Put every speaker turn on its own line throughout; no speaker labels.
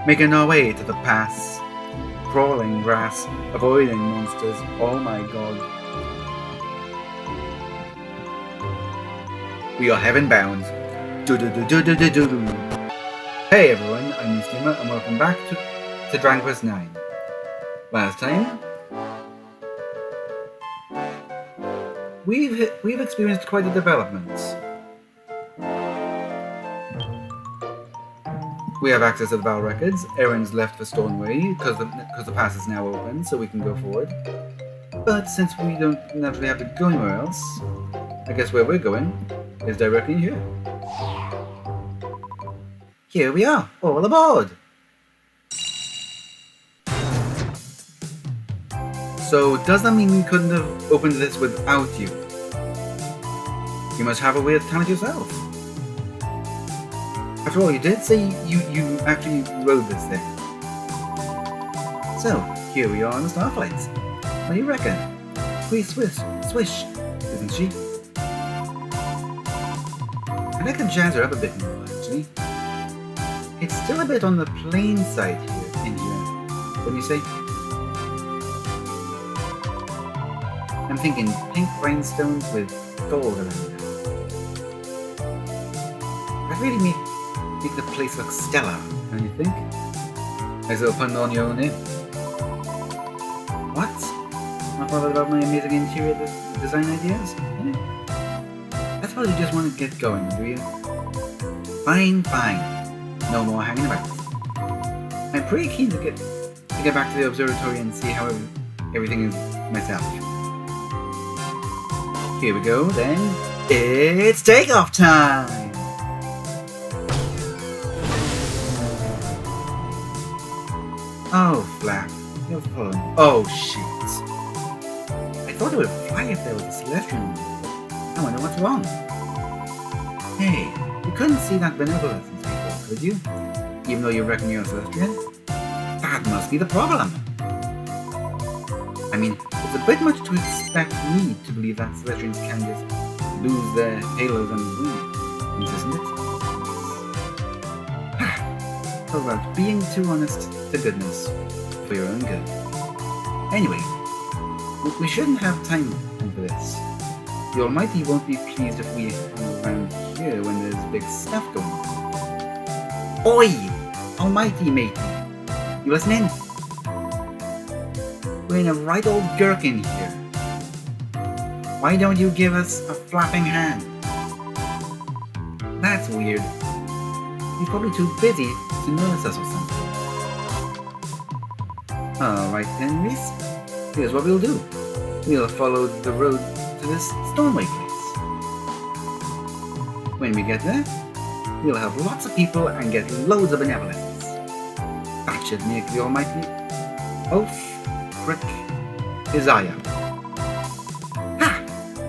making our way to the pass. Crawling grass, avoiding monsters. Oh my god. We are heaven bound. Hey everyone, I'm Steamer and welcome back to Dragon Quest 9. Last time, we've experienced quite a development. We have access to the battle records. Erin's left for Stornway because the pass is now open, so we can go forward. But since we don't naturally have to go anywhere else, I guess where we're going is directly here. Here we are, all aboard! So does that mean we couldn't have opened this without you? You must have a weird talent yourself. After all, you did say you actually rode this thing. So, here we are on the Starflight. What do you reckon? Swish, isn't she? I'd like to jazz her up a bit more, actually. It's still a bit on the plain side here, what do you say? I'm thinking pink rhinestones with gold around them. That really make the place look stellar, don't you think? Nice little pun on your own name. What? Not bothered about my amazing interior design ideas? Yeah. I suppose you just want to get going, do you? Fine. No more hanging about. I'm pretty keen to get back to the observatory and see how everything is myself. Here we go, then. It's takeoff time! Oh, Flap. You're falling. Oh, shit. I thought it would fly if there was a Celestial. I wonder what's wrong. Hey, you couldn't see that benevolence before, could you? Even though you reckon you're a Celestial? That must be the problem. I mean, it's a bit much to expect me to believe that Celestials can just lose their halos and wings, isn't it? How about being too honest to goodness for your own good? Anyway, we shouldn't have time for this. The Almighty won't be pleased if we hang around here when there's big stuff going on. Oi! Almighty matey! You listening? We're in a right old gherkin here. Why don't you give us a flapping hand? That's weird. He's probably too busy to notice us or something. Alright then, Reese. Here's what we'll do. We'll follow the road to this Stornway place. When we get there, we'll have lots of people and get loads of benevolence. That should make the Almighty prick his eye out. Ha!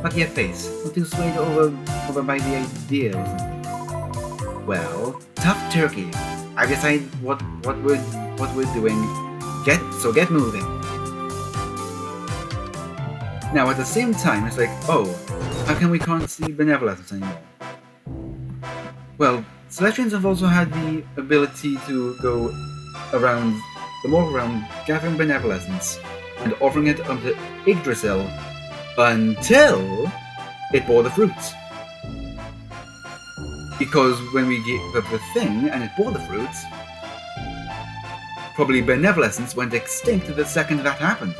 Look at your face. Not too swayed over by the idea or something. Well, tough turkey. I've decided what we're doing. Get moving. Now at the same time, it's like, oh, how come we can't see benevolence anymore? Well, Celestians have also had the ability to go around gathering benevolence and offering it unto Yggdrasil until it bore the fruit. Because when we gave up the thing and it bore the fruit, probably benevolence went extinct the second that happened.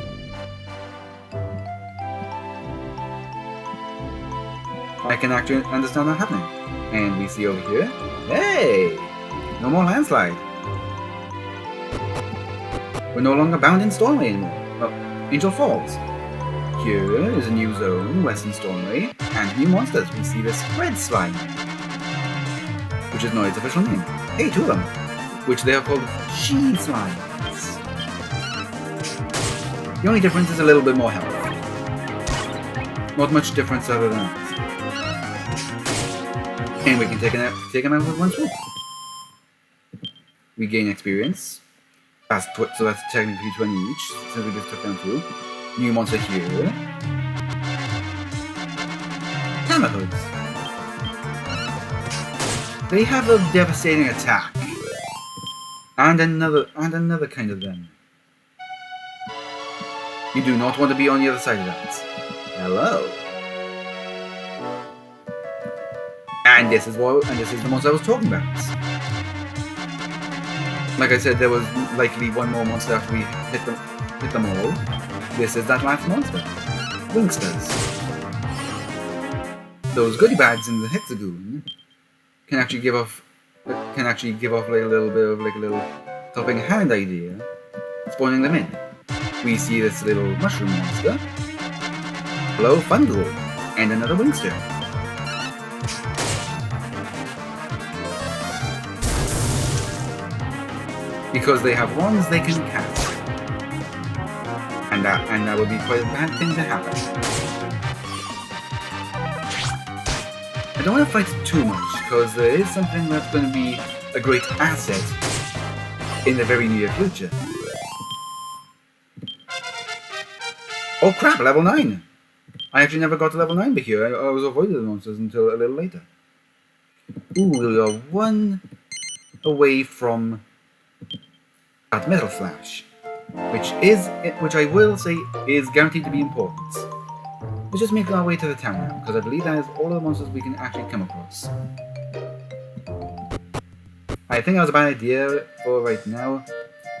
I can actually understand that happening. And we see over here, hey! No more landslide. We're no longer bound in Stornway anymore. Oh, Angel Falls. Here is a new zone, Western Stornway, and new monsters. We see this red slime, which is not its official name. Hey, two of them, which they are called she slimes. The only difference is a little bit more health. Not much difference other than that. And we can take them out with one swoop. We gain experience. So that's technically 20 each, since we just took down 2. New monster here. Hammerhoods. They have a devastating attack. And another kind of them. You do not want to be on the other side of that. Hello. And this is the monster I was talking about. Like I said, there was likely one more monster after we hit them all. This is that last monster. Wingsters. Those goodie bags in the hexagon can actually give off like a little bit of like a little helping hand idea, spawning them in. We see this little mushroom monster. Hello, Fundle, and another Wingster. Because they have wands they can cast. And that would be quite a bad thing to happen. I don't want to fight too much, because there is something that's going to be a great asset in the very near future. Oh crap, level 9! I actually never got to level 9 here. I was avoiding the monsters until a little later. Ooh, we are one away from that Metal Slash, which I will say is guaranteed to be important. Let's just make our way to the town now, because I believe that is all the monsters we can actually come across. I think that was a bad idea for right now.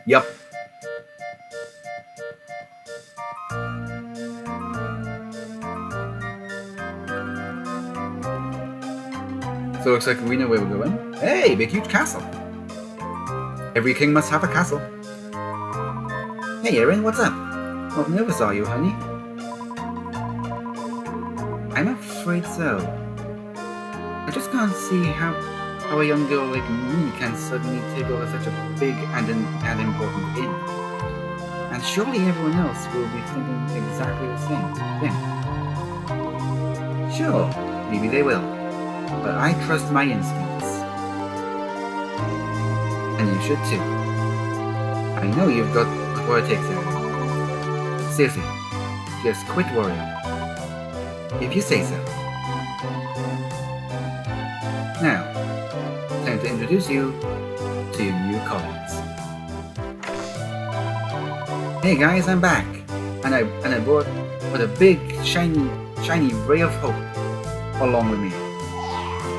Yup. So it looks like we know where we're going. Hey, big huge castle! Every king must have a castle. Hey Erin, what's up? What nervous are you, honey? I'm afraid so. I just can't see how a young girl like me can suddenly take over such a big and important inn. And surely everyone else will be thinking exactly the same thing. Sure, maybe they will. But I trust my instincts. And you should too. I know you've got what it takes, Erin. Seriously, just quit worrying. If you say so. Now, time to introduce you to your new colleagues. Hey guys, I'm back, and I brought a big shiny ray of hope along with me.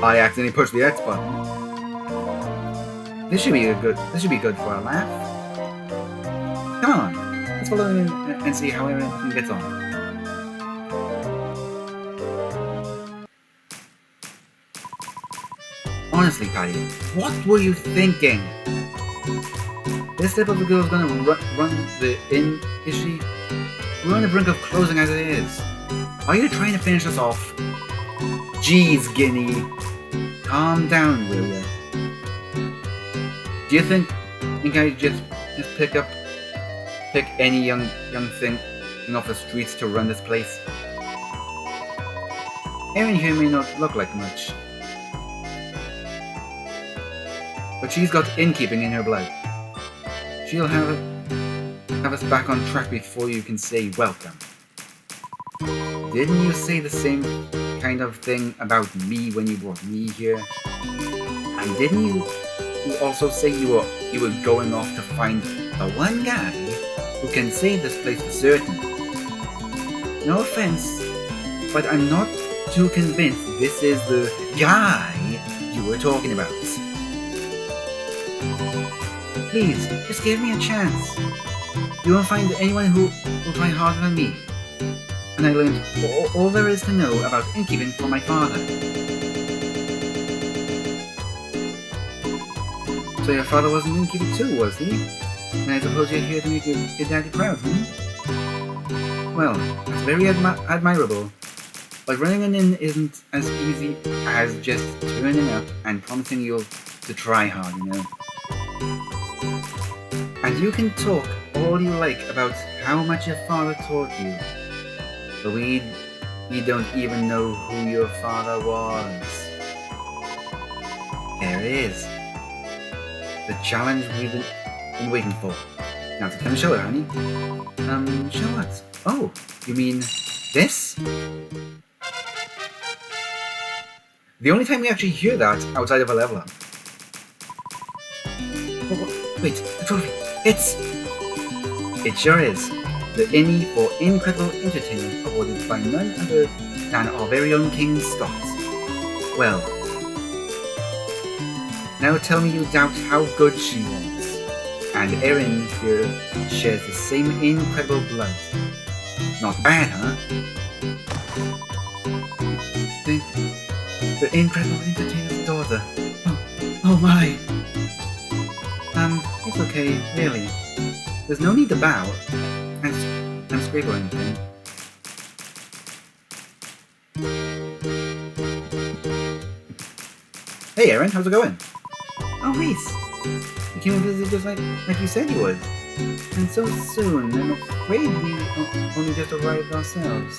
I accidentally pushed the X button. This should be good for a laugh. Come on, let's follow in and see how everything gets on. Honestly, Patty, what were you thinking? This type of a girl's gonna run the inn, is she? We're on the brink of closing as it is. Are you trying to finish us off? Jeez, Guinea. Calm down, will ya? Do you think I just pick any young thing off the streets to run this place? Erin here may not look like much, but she's got innkeeping in her blood. She'll have us back on track before you can say welcome. Didn't you say the same kind of thing about me when you brought me here? And didn't you also say you were going off to find the one guy who can save this place for certain? No offense, but I'm not too convinced this is the guy you were talking about. Please, just give me a chance. You won't find anyone who will try harder than me. And I learned all there is to know about innkeeping from my father. So your father was an innkeeper too, was he? And I suppose you're here to make your daddy proud, Well, that's very admirable. But running an inn isn't as easy as just turning up and promising you'll to try hard, And you can talk all you like about how much your father taught you. But we don't even know who your father was. There it is. The challenge we've been waiting for. Now it's time to show it, honey. Show what? Oh, you mean this? The only time we actually hear that outside of a level up. Wait, the trophy. It sure is. The Emmy for Incredible Entertainment awarded by none other than our very own King Scott. Well, now tell me you doubt how good she was. And Erin here shares the same incredible blood. Not bad, huh? The Incredible Entertainer's daughter. Oh my. It's okay, really. There's no need to bow. And scrape or anything. Hey Erin, how's it going? Oh Reese, you came and visited just like you said you would. And so soon, I'm afraid we only just arrived ourselves.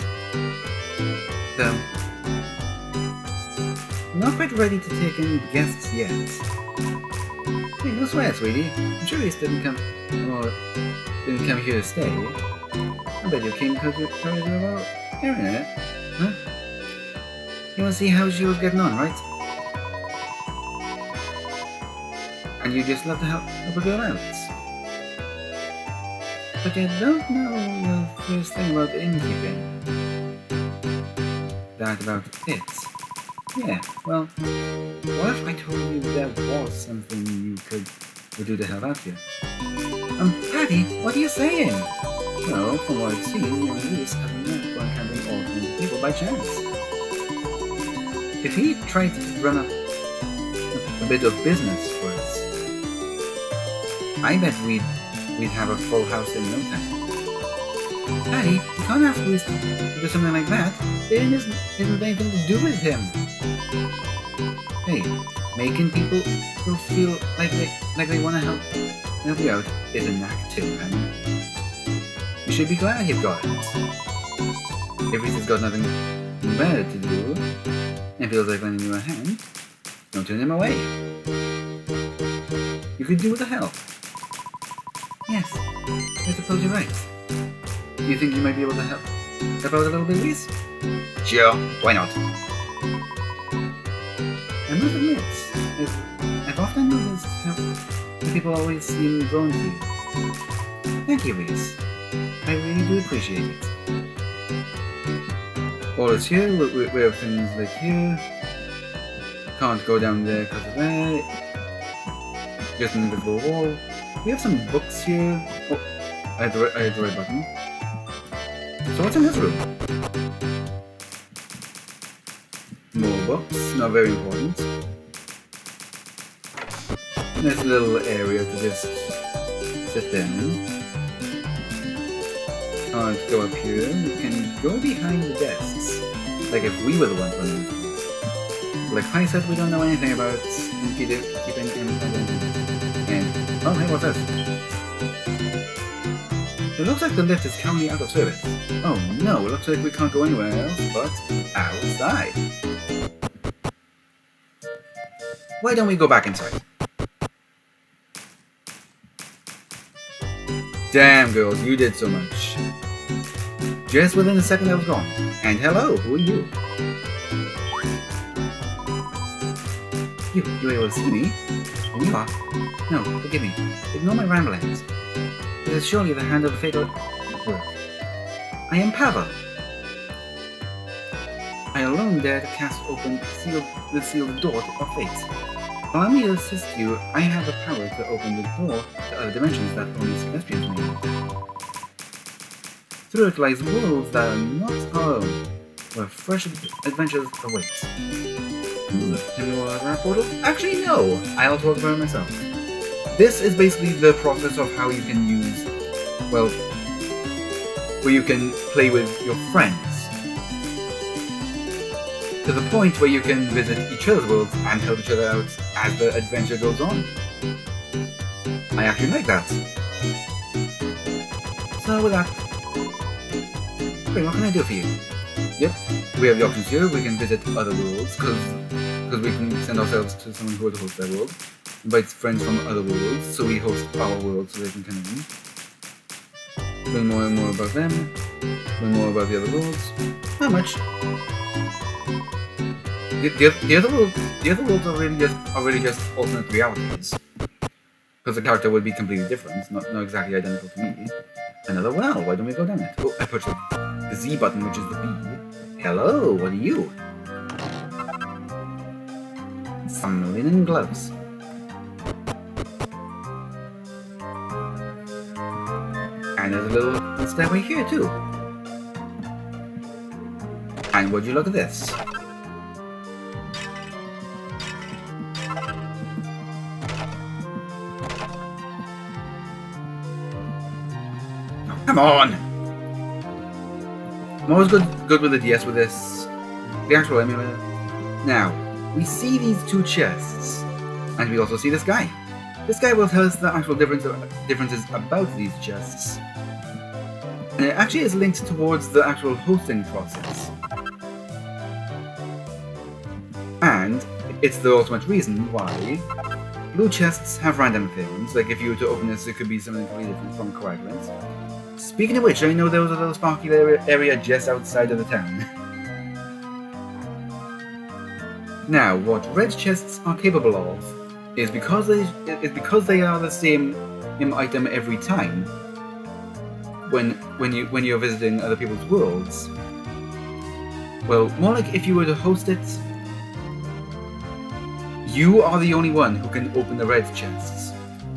Though, I'm not quite ready to take any guests yet. Hey, no sweat, sweetie. I'm sure Reese didn't come here to stay. I bet you came because you're curious about Erin, eh? Huh? You want to see how she was getting on, right? And you just love to help a girl out. But you don't know the first thing about innkeeping. That about it. Yeah, well, what if I told you there was something you could do to help out you? Patty, what are you saying? Well, from what I've seen, you and Reese have a knack for encountering all kinds of people by chance. If he tried to run a bit of business for us, I bet we'd have a full house in no time. Patty, you can't ask Reese to do something like that. It isn't anything to do with him. Hey, making people feel like they want to help you out is a knack too, man. You should be glad you've got it. If Reese has got nothing better to do and feels like lending you a hand, don't turn him away. You could do with the help. Yes, I suppose you're right. Do you think you might be able to help out a little bit, Reese? Sure, why not? I must admit, I've often noticed how people always seem drawn to you. Thank you, Reese. I really do appreciate it. All is here, we have things like here. Can't go down there because of that. Just an invisible wall. We have some books here. Oh, I had the right button. So what's in this room? More books, not very important. Nice little area to just sit down. Can't go up here. We can go behind the desks. Like if we were the ones running things. Like I said, we don't know anything about keeping independent. And oh hey, what's this? It looks like the lift is currently out of service. Oh no, it looks like we can't go anywhere else but outside. Why don't we go back inside? Damn girls, you did so much. Just within a second I was gone. And hello, who are you? You were able to see me? And you are? No, forgive me. Ignore my ramblings. It is surely the hand of fatal work. I am Pavel. I alone dare to cast open the sealed door of fate. Allow me to assist you. I have the power to open the door to other dimensions that only celestials may. Through it lies worlds that are not our own, where fresh adventures await. Have you all that portal? Actually, no. I'll talk about it myself. This is basically the process of how you can use, well, where you can play with your friends. To the point where you can visit each other's worlds and help each other out as the adventure goes on. I actually like that. So with that, wait, what can I do for you? Yep, we have the options here. We can visit other worlds, because we can send ourselves to someone who will host their world. Invite friends from other worlds, so we host our world so they can come in. Learn more and more about them. Learn more about the other worlds. Not much. The other worlds are really just alternate realities. because the character would be completely different, not exactly identical to me. Another well, why don't we go down it? Oh, I pushed the Z button, which is the B. Hello, what are you? Some linen gloves. And there's a little stairway here too. And would you look at this? Oh, come on! I'm always good with the DS with this. The actual emulator. Now, we see these two chests. And we also see this guy. This guy will tell us the actual differences about these chests. And it actually is linked towards the actual hosting process. And it's the ultimate reason why blue chests have random things. Like if you were to open this, it could be something completely different from coagulants. Speaking of which, I know there was a little sparky area just outside of the town. Now, what red chests are capable of is because they are the same item every time. When you're visiting other people's worlds, well, more like if you were to host it, you are the only one who can open the red chests.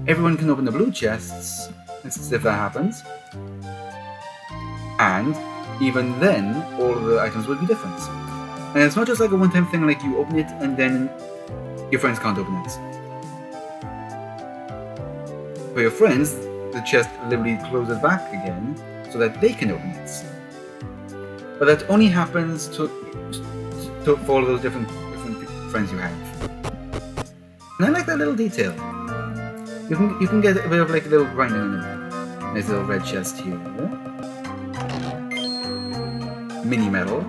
Everyone can open the blue chests, if that happens. And even then, all of the items would be different. And it's not just like a one-time thing, like you open it and then your friends can't open it. For your friends, the chest literally closes back again so that they can open it. But that only happens for all those different friends you have. And I like that little detail. You can get a bit of like a little grinding in there. Nice little red chest here. Mini medal.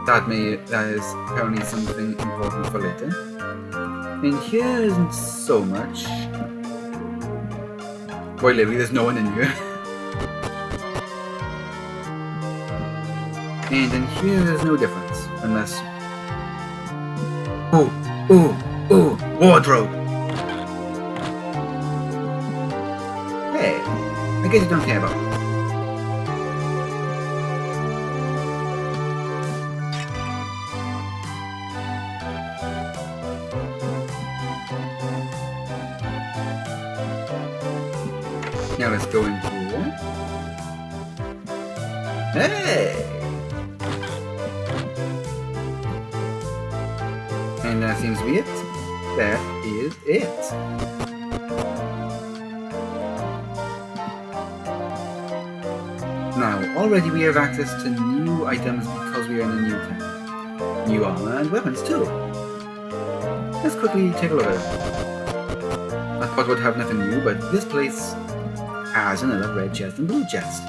That is apparently something important for later. And here isn't so much. Boy, literally, there's no one in here. And in here, there's no difference, unless. Oh, wardrobe. Hey, I guess you don't care about it. Now let's go in here. Hey! And that seems to be it. That is it. Now, already we have access to new items because we are in a new town. New armor and weapons too. Let's quickly take a look at it. I thought we'd have nothing new, but this place has another red chest and blue chest.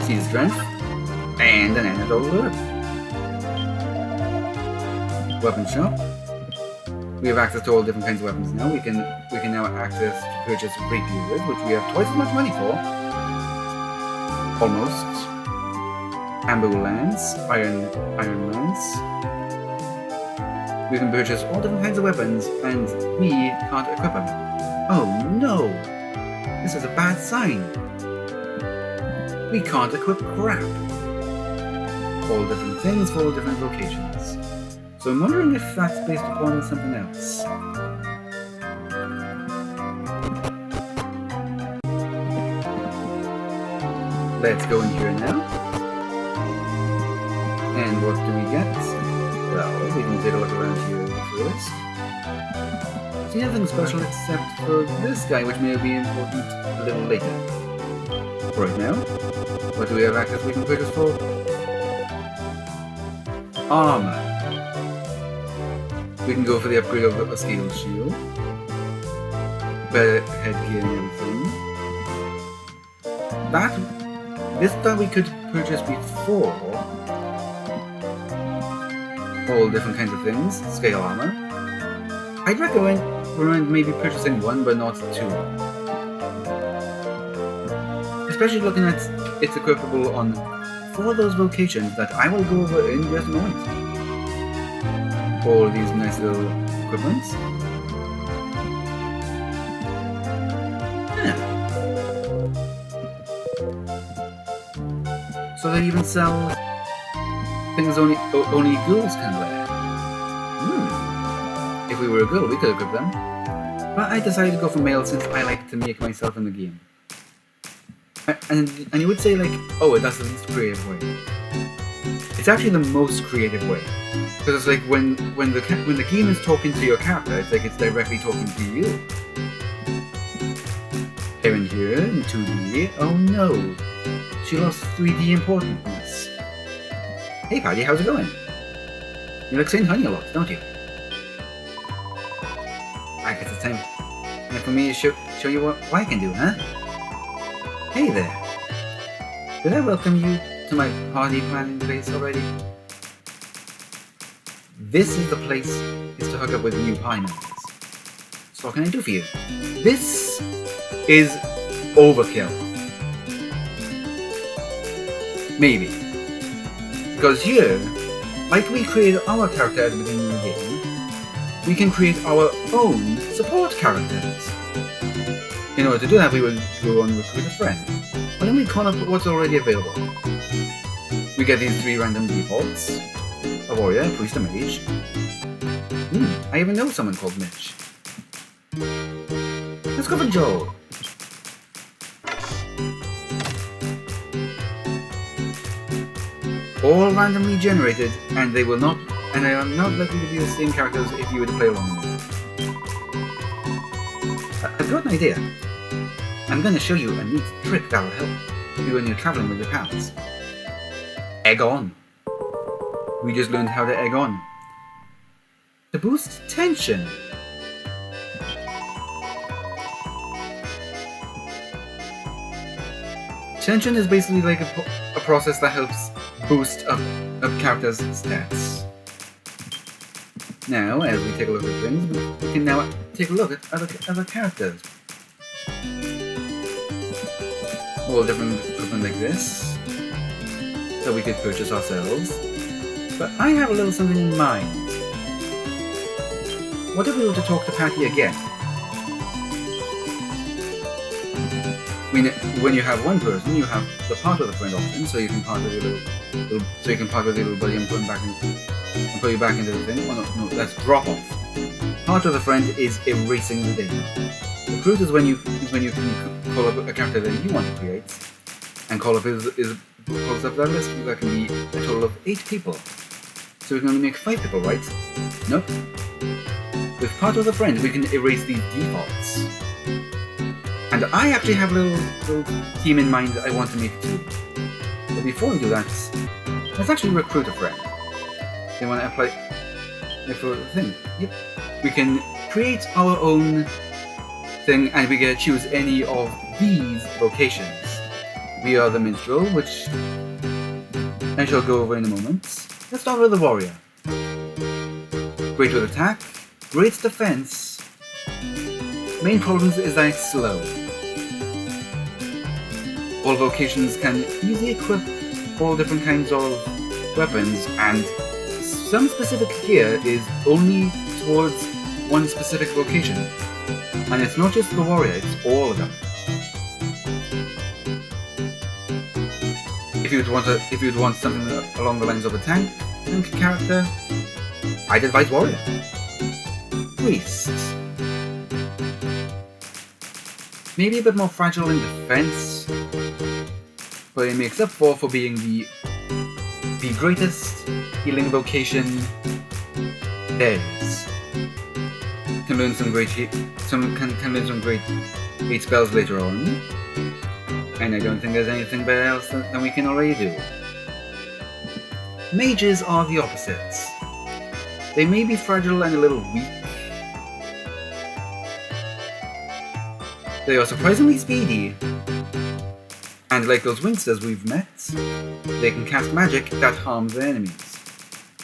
See the strength and an antidote alert. Weapon shop. We have access to all different kinds of weapons now. We can now access to purchase rapier with, which we have twice as much money for. Almost. Bamboo lance, iron lance. We can purchase all different kinds of weapons, and we can't equip them. Oh no! This is a bad sign. We can't equip crap. All different things for all different locations. So I'm wondering if that's based upon something else. Let's go in here now. And what do we get? Well, we can take a look around here first. See nothing special except for this guy, which may be important a little later. Right now, what do we have access we can purchase for? Armor. We can go for the upgrade of a scale shield. Better headgear and everything. That we could purchase before. All different kinds of things. Scale armor. I'd recommend maybe purchasing one, but not two. Especially looking at it's equipable on 4 of those locations that I will go over in just a moment. All these nice little equipment. Yeah. So they even sell things only girls can wear. If we were a girl, we could equip them. But I decided to go for male since I like to make myself in the game. And you would say like, oh, that's the least creative way. It's actually the most creative way, because it's like when the game is talking to your character, it's like it's directly talking to you. Here and here in 2D. Oh no, she lost 3D importance. Hey Paddy, how's it going? You like saying honey a lot, don't you? I guess it's time for me to show you what I can do, huh? Hey there. Did I welcome you to my party planning place already? This is the place to hook up with new party members. So what can I do for you? This is overkill. Maybe. Because here, like we created our character at the beginning of the game, we can create our own support characters. In order to do that, we will go and recruit a friend. Well, then we call up what's already available. We get these 3 random defaults. A warrior, a priest, a mage. I even know someone called Mitch. Let's go for Joel. All randomly generated, and they are not likely to be the same characters if you were to play along with them. I've got an idea. I'm going to show you a neat trick that'll help you when you're traveling with your pals. Egg on. We just learned how to egg on. To boost tension. Tension is basically like a process that helps boost up characters' stats. Now, as we take a look at things, we can now take a look at other characters. All different equipment like this that we could purchase ourselves. But I have a little something in mind. What if we were to talk to Patty again? When you have one person, you have the part with a friend option, so you can part with your little buddy and put you back into the thing. Well, no, that's drop off. Part with a friend is erasing the data. Recruit is when you can call up a character that you want to create, and call up calls up that list. That can be a total of 8 people. So we can only make 5 people, right? Nope. With part with a friend, we can erase these defaults. And I actually have a little team in mind that I want to make too. But before we do that, let's actually recruit a friend. They want to apply for the thing. Yep. We can create our own thing, and we get to choose any of these vocations. We are the minstrel, which I shall go over in a moment. Let's start with the warrior. Great with attack, great defense. Main problem is that it's slow. All vocations can easily equip all different kinds of weapons, and some specific gear is only towards one specific vocation. And it's not just the warrior, it's all of them. If you'd want something along the lines of a tank character, I'd advise warrior. Priest. Maybe a bit more fragile in defense, but it makes up for being the greatest healing vocation there is. Can learn some great hate spells later on, and I don't think there's anything better else than we can already do. Mages are the opposites. They may be fragile and a little weak. They are surprisingly speedy, and like those wingsters we've met, they can cast magic that harms their enemies.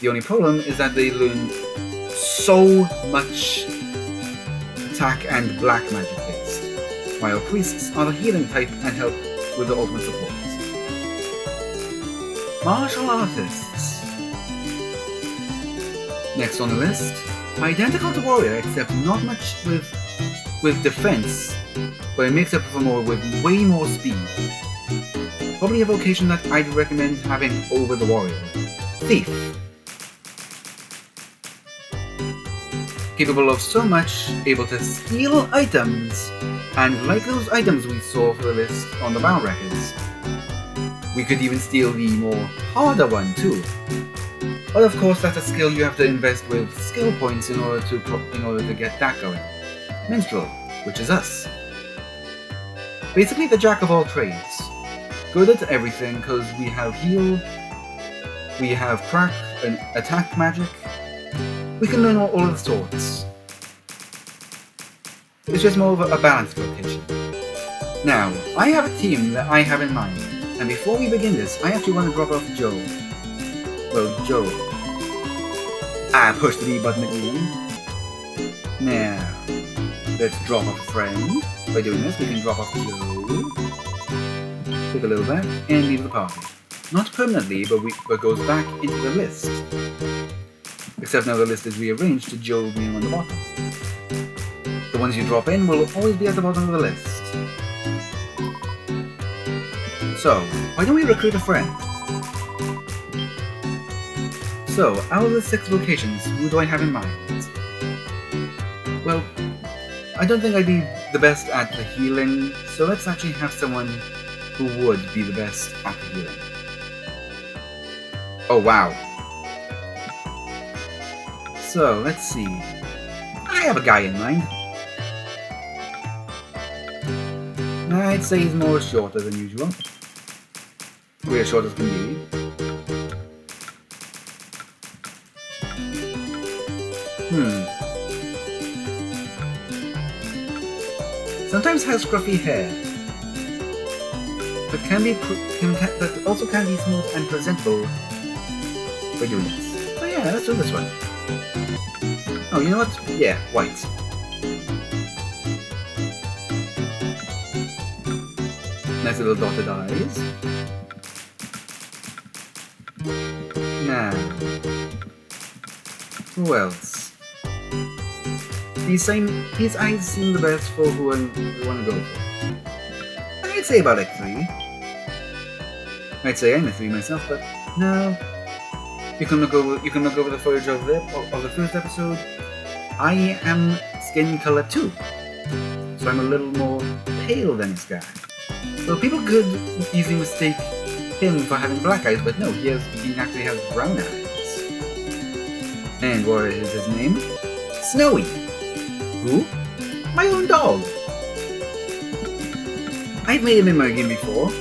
The only problem is that they learn so much attack and black magic based, while priests are the healing type and help with the ultimate support. Martial artists. Next on the list, identical to Warrior except not much with defense, but it makes up for more with way more speed. Probably a vocation that I'd recommend having over the Warrior. Thief. Capable of so much, able to steal items, and like those items we saw for the list on the battle records, we could even steal the more harder one too. But of course that's a skill you have to invest with skill points in order to get that going. Minstrel, which is us. Basically the jack of all trades. Good at everything because we have heal, we have crack and attack magic. We can learn all of the sorts. It's just more of a balanced vocation. Now, I have a team that I have in mind, and before we begin this, I actually want to drop off Joe. Well, Joe. Push the B button again. Now, let's drop off a friend. By doing this, we can drop off Joe. Take a little back, and leave the party. Not permanently, but goes back into the list. Except now the list is rearranged to Joe being on the bottom. The ones you drop in will always be at the bottom of the list. So, why don't we recruit a friend? So, out of the 6 vocations, who do I have in mind? Well, I don't think I'd be the best at the healing, so let's actually have someone who would be the best at the healing. Oh wow. So, let's see. I have a guy in mind. I'd say he's more shorter than usual. We're as short as can be. Sometimes has scruffy hair, but also can be smooth and presentable by doing this. So yeah, let's do this one. Oh, you know what? Yeah, white. Nice little dotted eyes. Now, who else? These eyes seem the best for who I want to go for. I'd say about like 3. I'd say I'm a 3 myself, but no. You can look over the footage of the first episode. I am skin color 2, so I'm a little more pale than this guy. So people could easily mistake him for having black eyes, but no, he actually has brown eyes. And what is his name? Snowy. Who? My own dog. I've made him in my game before,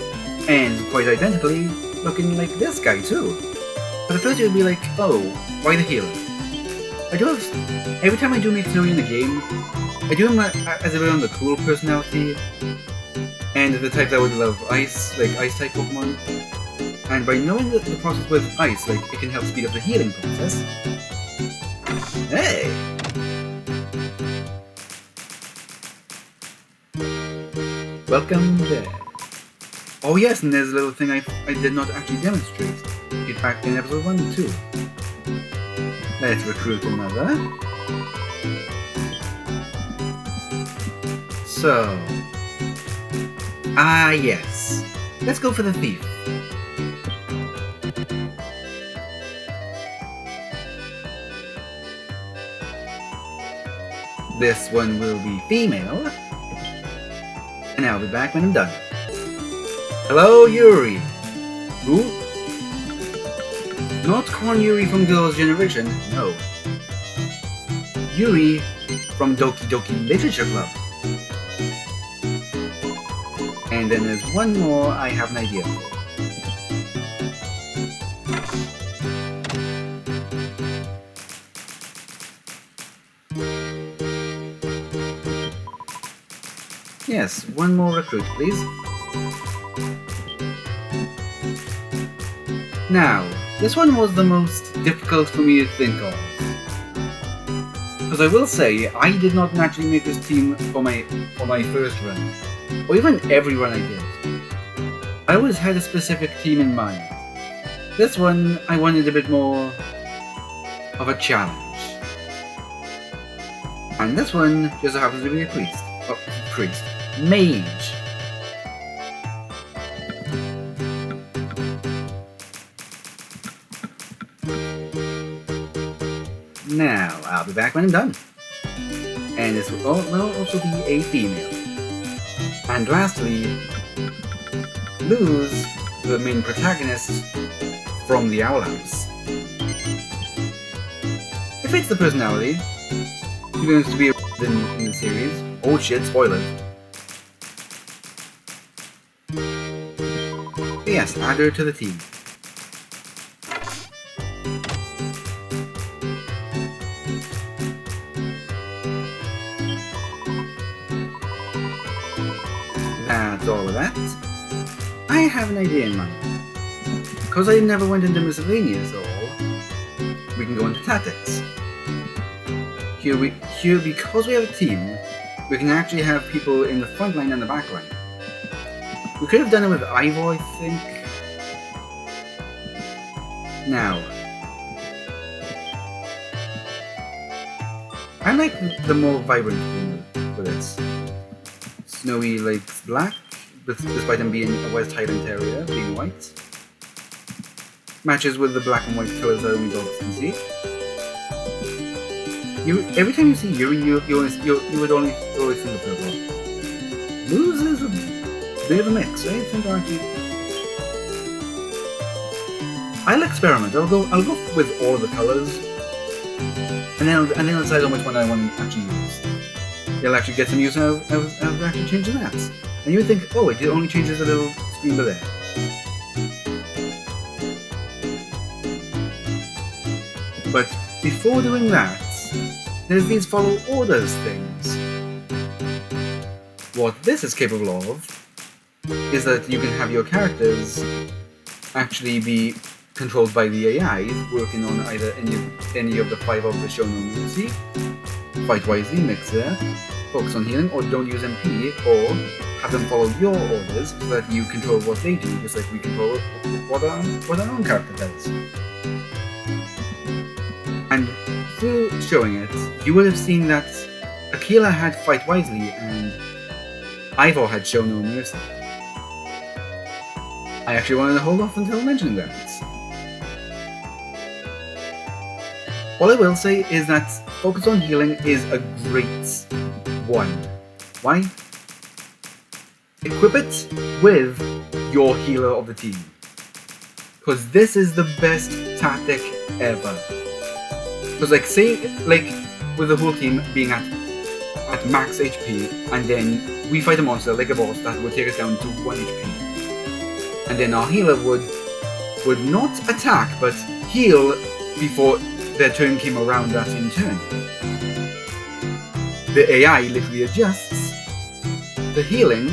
and quite identically, looking like this guy too. But at first you'd be like, oh, why the healer? Every time I do meet Snowy in the game, I do him as a bit on the cool personality, and the type that would love ice, like ice type Pokemon. And by knowing the process with ice, like it can help speed up the healing process. Hey! Welcome there. Oh yes, and there's a little thing I did not actually demonstrate. Get back in episode 1 and 2. Let's recruit another. So... yes. Let's go for the thief. This one will be female. And I'll be back when I'm done. Hello, Yuri. Who? Not Corn Yuri from Girls' Generation, no. Yuri from Doki Doki Literature Club. And then there's one more I have an idea for. Yes, one more recruit, please. Now, this one was the most difficult for me to think of. Because I will say, I did not naturally make this team for my first run. Or even every run I did. I always had a specific team in mind. This one, I wanted a bit more of a challenge. And this one just so happens to be a priest. Oh, priest. Mage. Now, I'll be back when I'm done. And this will also be a female. And lastly, Luz, the main protagonist from the Owl House. It fits the personality. She's going to be in the series. Oh shit, spoilers. But yes, add her to the team. That's all of that. I have an idea in mind. Because I never went into miscellaneous at all, we can go into tactics. Here, because we have a team, we can actually have people in the front line and the back line. We could have done it with Ivor, I think. Now, I like the more vibrant theme for this. Snowy likes black, despite him being a West Highland Terrier, being white. Matches with the black and white colours that only dogs can see. Every time you see Yuri, you would always think of purple. Luz is a bit of a mix. I think actually, I'll experiment. I'll go with all of the colours, and then I'll decide on which one I want to actually use. You'll actually get some use out of actually changing that. And you would think, oh, it only changes a little screen below there. But before doing that, there's these follow orders things. What this is capable of is that you can have your characters actually be controlled by the AIs working on either any of the 5 of the show known you see. Fight wisely, mix there, focus on healing, or don't use MP, or have them follow your orders so that you control what they do, just like we control what our own character does. And through showing it, you would have seen that Akila had Fight Wisely and Ivor had Show No Mercy. I actually wanted to hold off until mentioning that. All I will say is that Focus on Healing is a great one. Why? Equip it with your healer of the team. Because this is the best tactic ever. Because say with the whole team being at max HP, and then we fight a monster like a boss that would take us down to 1 HP. And then our healer would not attack, but heal before their turn came around that in turn. The AI literally adjusts the healing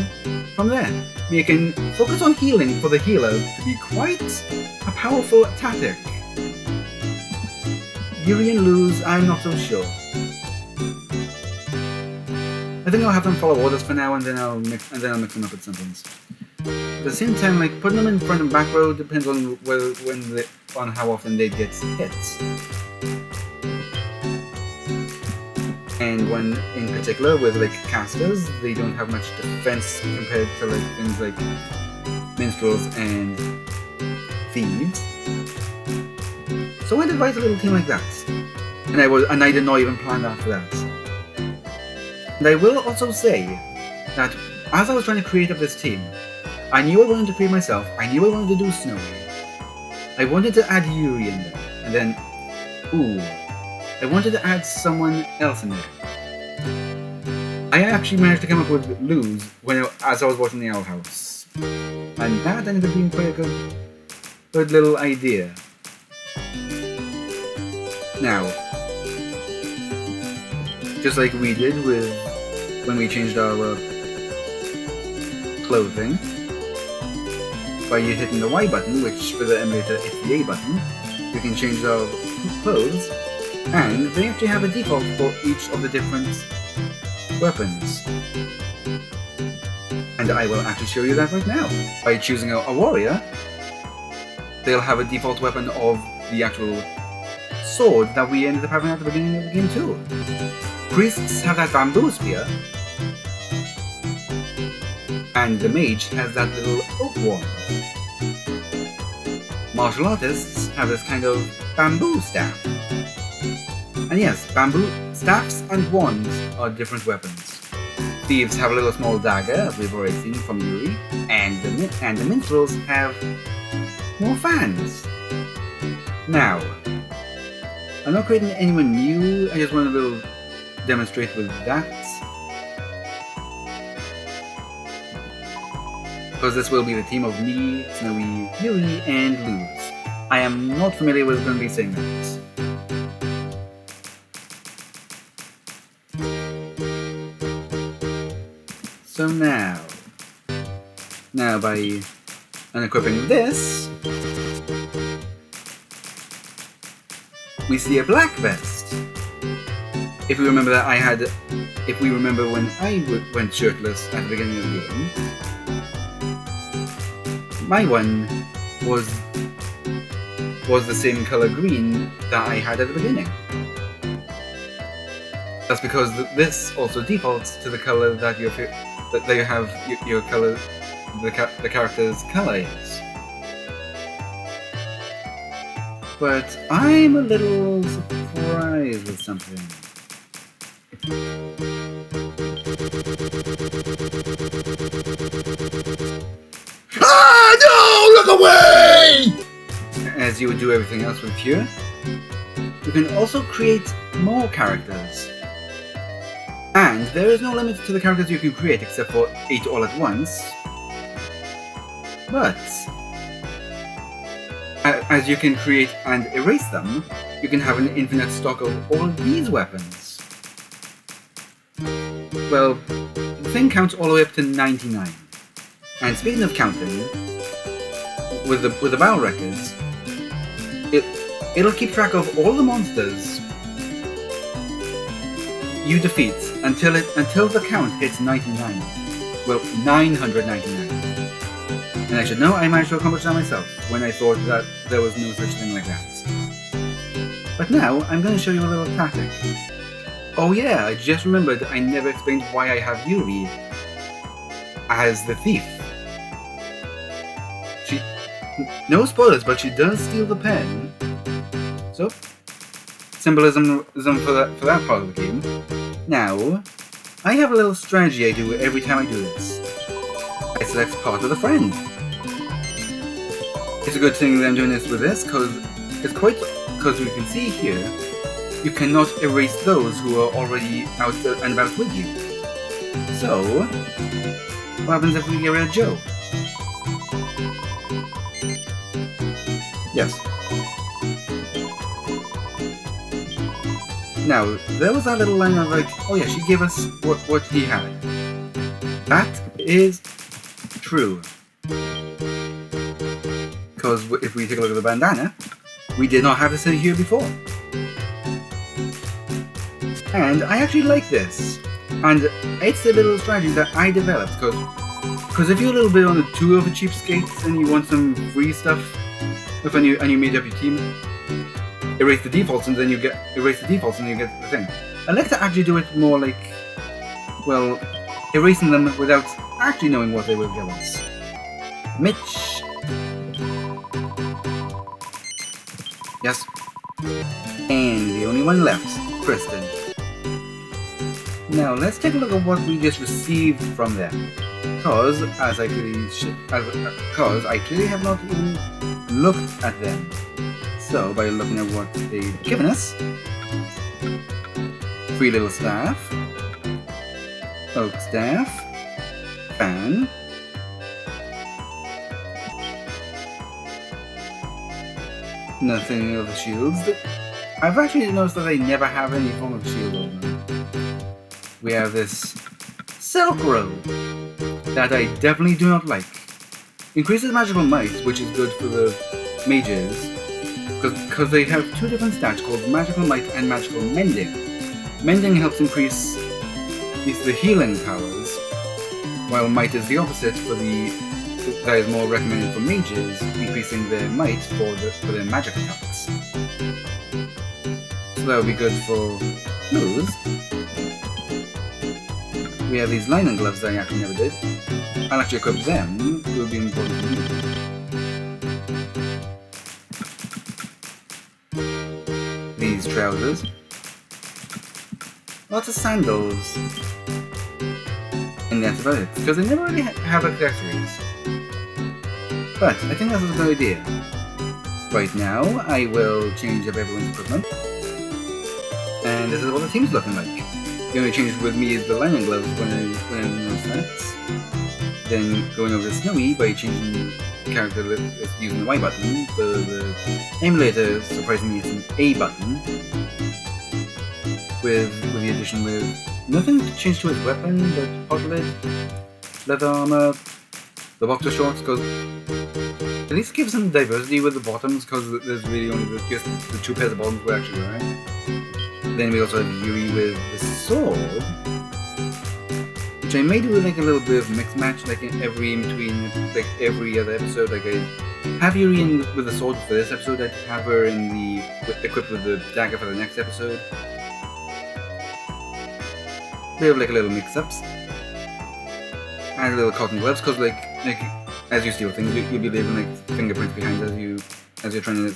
from there, making Focus on Healing for the healer to be quite a powerful tactic. Yuri and Luz, I'm not so sure. I think I'll have them follow orders for now, and then I'll mix them up with some things. At the same time, putting them in front and back row depends on on how often they get hits. And when, in particular, with casters, they don't have much defense compared to things like minstrels and thieves. So I'd advise a little team like that. And I did not even plan after that. And I will also say that as I was trying to create up this team, I knew I wanted to create myself, I knew I wanted to do Snowy. I wanted to add Yuri in there, and then, I wanted to add someone else in there. I actually managed to come up with Luz as I was watching the Owl House. And that ended up being quite a good little idea. Now, just like we did when we changed our clothing, by you hitting the Y button, which for the emulator is the A button, we can change our clothes, and they actually have a default for each of the different weapons. And I will actually show you that right now. By choosing a warrior, they'll have a default weapon of the actual sword that we ended up having at the beginning of the game too. Priests have that bamboo spear, and the mage has that little oak wand. Martial artists have this kind of bamboo staff. And yes, bamboo staffs and wands are different weapons. Thieves have a little small dagger, as we've already seen from Yuri, and the minstrels have more fans. Now, I'm not creating anyone new, I just want to demonstrate with that. Because this will be the team of me, Snowy, Yuri, and Luz. I am not familiar with going to be saying that. So now by unequipping this, we see a black vest. If we remember when I went shirtless at the beginning of the game, my one was the same color green that I had at the beginning. That's because this also defaults to the color that you have your color, the character's color is. But I'm a little surprised with something. Ah, no! Look away! As you would do everything else with here, you can also create more characters. And there is no limit to the characters you can create except for 8 all at once. But as you can create and erase them, you can have an infinite stock of all of these weapons. Well, the thing counts all the way up to 99. And speaking of counting, with the battle records, it'll keep track of all the monsters you defeat until the count hits 99. Well, 999. And I should know I managed to accomplish that myself when I thought that there was no such thing like that. But now I'm going to show you a little tactic. Oh yeah, I just remembered I never explained why I have Yuri as the thief. No spoilers, but she does steal the pen. So, symbolism for that part of the game. Now, I have a little strategy I do every time I do this. I select part of the friend. It's a good thing that I'm doing this with this, because we can see here, you cannot erase those who are already out and about with you. So, what happens if we get rid of Joe? Yes. Now, there was that little line of like, oh yeah, she gave us what he had. That is true. Because if we take a look at the bandana, we did not have this in here before. And I actually like this. And it's a little strategy that I developed, because if you're a little bit on the too of a cheapskate and you want some free stuff, and you made up your team, erase the defaults and then you get the thing. I like to actually do it more like, well, erasing them without actually knowing what they will give us. Mitch. Yes. And the only one left, Kristen. Now let's take a look at what we just received from them. Because I clearly have not even looked at them. So by looking at what they've given us, free little staff, oak staff, fan, nothing of the shields. I've actually noticed that they never have any form of shield on them. We have this silk robe that I definitely do not like. Increases magical might, which is good for the mages, because they have two different stats called magical might and magical mending. Mending helps increase the healing powers, while might is the opposite that is more recommended for mages, increasing their might for their magic attacks. So that would be good for lose, we have these lining gloves that I actually never did. I'll actually equip them. It will be important for me. These trousers. Lots of sandals. And that's about it, because I never really have accessories. But I think that's a good idea. Right now, I will change up everyone's equipment. And this is what the team's looking like. The only change with me is the lining gloves when I'm those stats. Then going over to Snowy by changing the character using the Y button. The emulator, surprisingly, is an A button. With the addition with nothing to change to his weapon, but pot lid, leather armor, the boxer shorts, because at least give some diversity with the bottoms, because there's really only just the two pairs of bottoms we're actually wearing. Then we also have Yuri with the sword, which I may do like a little bit of mix match, like in between like every other episode. Like I have Yuri in with the sword for this episode, I'd have her in the equipped with the dagger for the next episode. We have like a little mix-ups and little cotton gloves, because like as you steal things, you'll be leaving like fingerprints behind as you're trying to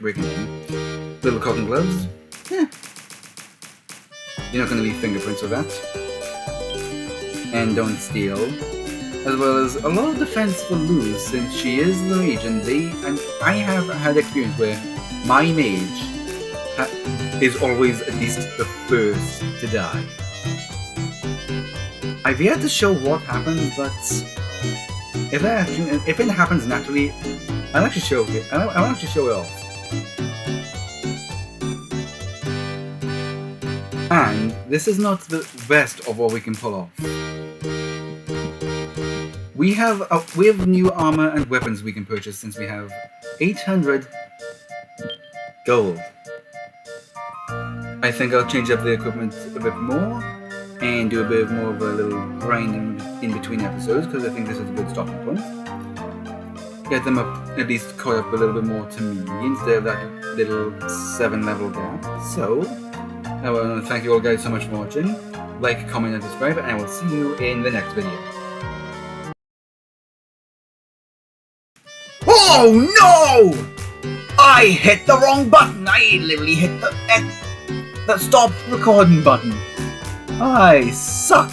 breaking them. Little cotton gloves. Yeah. You're not going to leave fingerprints with that. And don't steal. As well as a lot of defense for Luz, since she is the mage, and I have had experience where my mage is always at least the first to die. I've yet to show what happens, but if it happens naturally, I'll actually show it. I'll actually show it off. And this is not the best of what we can pull off. We have new armor and weapons we can purchase, since we have 800 gold. I think I'll change up the equipment a bit more and do a bit more of a little grind in between episodes, because I think this is a good stopping point. Get them up, at least caught up a little bit more to me, instead of that little 7-level gap. So, I want to thank you all guys so much for watching. Like, comment, and subscribe, and I will see you in the next video. Oh no! I hit the wrong button! I literally hit the stop recording button. I suck!